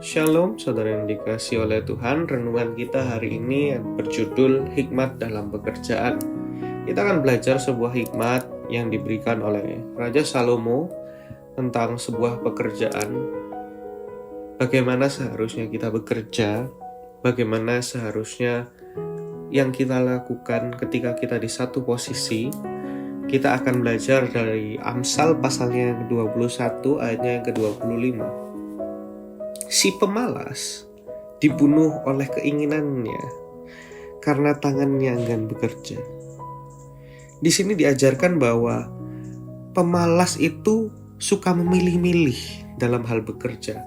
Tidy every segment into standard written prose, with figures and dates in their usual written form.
Shalom, saudara yang dikasihi oleh Tuhan. Renungan kita hari ini berjudul Hikmat dalam Pekerjaan. Kita akan belajar sebuah hikmat yang diberikan oleh Raja Salomo tentang sebuah pekerjaan. Bagaimana seharusnya kita bekerja, bagaimana seharusnya yang kita lakukan ketika kita di satu posisi. Kita akan belajar dari Amsal pasalnya yang ke-21 ayatnya yang ke-25. Si pemalas dibunuh oleh keinginannya karena tangannya enggan bekerja. Di sini diajarkan bahwa pemalas itu suka memilih-milih dalam hal bekerja.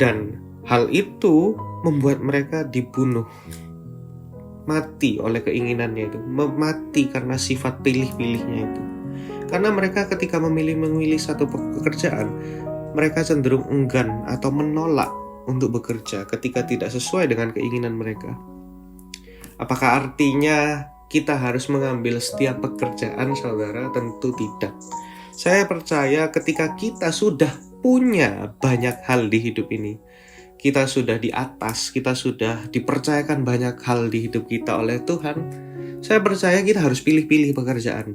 Dan hal itu membuat mereka dibunuh. Mati oleh keinginannya itu. Mati karena sifat pilih-pilihnya itu. Karena mereka ketika memilih satu pekerjaan, mereka cenderung enggan atau menolak untuk bekerja ketika tidak sesuai dengan keinginan mereka. Apakah artinya kita harus mengambil setiap pekerjaan, saudara? Tentu tidak. Saya percaya ketika kita sudah punya banyak hal di hidup ini, kita sudah di atas, kita sudah dipercayakan banyak hal di hidup kita oleh Tuhan, saya percaya kita harus pilih-pilih pekerjaan.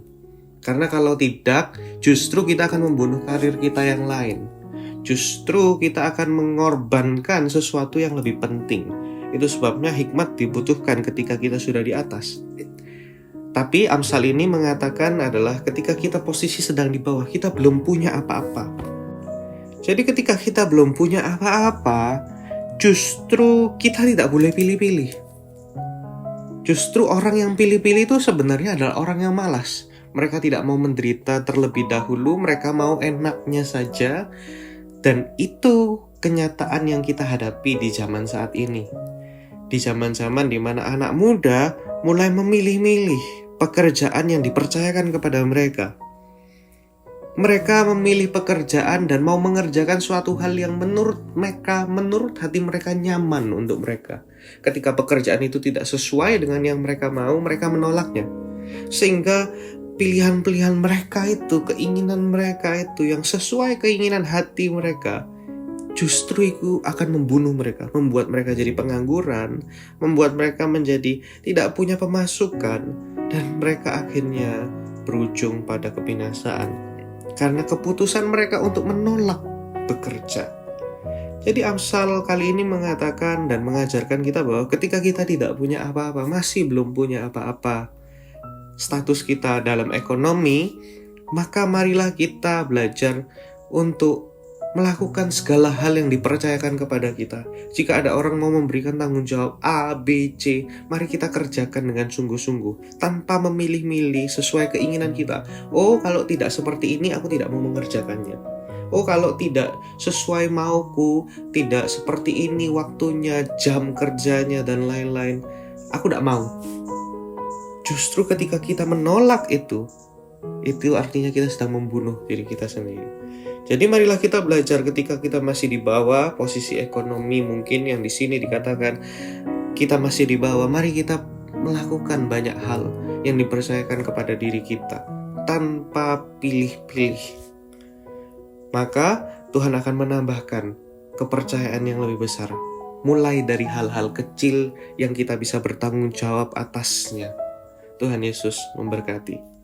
Karena kalau tidak, justru kita akan membunuh karir kita yang lain. Justru kita akan mengorbankan sesuatu yang lebih penting. Itu sebabnya hikmat dibutuhkan ketika kita sudah di atas. Tapi Amsal ini mengatakan adalah ketika kita posisi sedang di bawah, kita belum punya apa-apa. Jadi ketika kita belum punya apa-apa, justru kita tidak boleh pilih-pilih. Justru orang yang pilih-pilih itu sebenarnya adalah orang yang malas. Mereka tidak mau menderita terlebih dahulu, mereka mau enaknya saja. Dan itu kenyataan yang kita hadapi di zaman saat ini. Di zaman-zaman di mana anak muda mulai memilih-milih pekerjaan yang dipercayakan kepada mereka. Mereka memilih pekerjaan dan mau mengerjakan suatu hal yang menurut hati mereka nyaman untuk mereka. Ketika pekerjaan itu tidak sesuai dengan yang mereka mau, mereka menolaknya. Sehingga pilihan-pilihan mereka itu, keinginan mereka itu yang sesuai keinginan hati mereka, justru itu akan membunuh mereka, membuat mereka jadi pengangguran, membuat mereka menjadi tidak punya pemasukan, dan mereka akhirnya berujung pada kebinasaan karena keputusan mereka untuk menolak bekerja. Jadi Amsal kali ini mengatakan dan mengajarkan kita bahwa ketika kita tidak punya apa-apa, masih belum punya apa-apa, status kita dalam ekonomi, maka marilah kita belajar untuk melakukan segala hal yang dipercayakan kepada kita. Jika ada orang mau memberikan tanggung jawab A, B, C, mari kita kerjakan dengan sungguh-sungguh, tanpa memilih-milih sesuai keinginan kita. Oh, kalau tidak seperti ini, aku tidak mau mengerjakannya. Oh, kalau tidak sesuai mauku, tidak seperti ini waktunya, jam kerjanya, dan lain-lain, aku tidak mau. Justru ketika kita menolak itu artinya kita sedang membunuh diri kita sendiri. Jadi marilah kita belajar ketika kita masih di bawah posisi ekonomi, mungkin yang di sini dikatakan kita masih di bawah, mari kita melakukan banyak hal yang dipercayakan kepada diri kita tanpa pilih-pilih. Maka Tuhan akan menambahkan kepercayaan yang lebih besar, mulai dari hal-hal kecil yang kita bisa bertanggung jawab atasnya. Tuhan Yesus memberkati.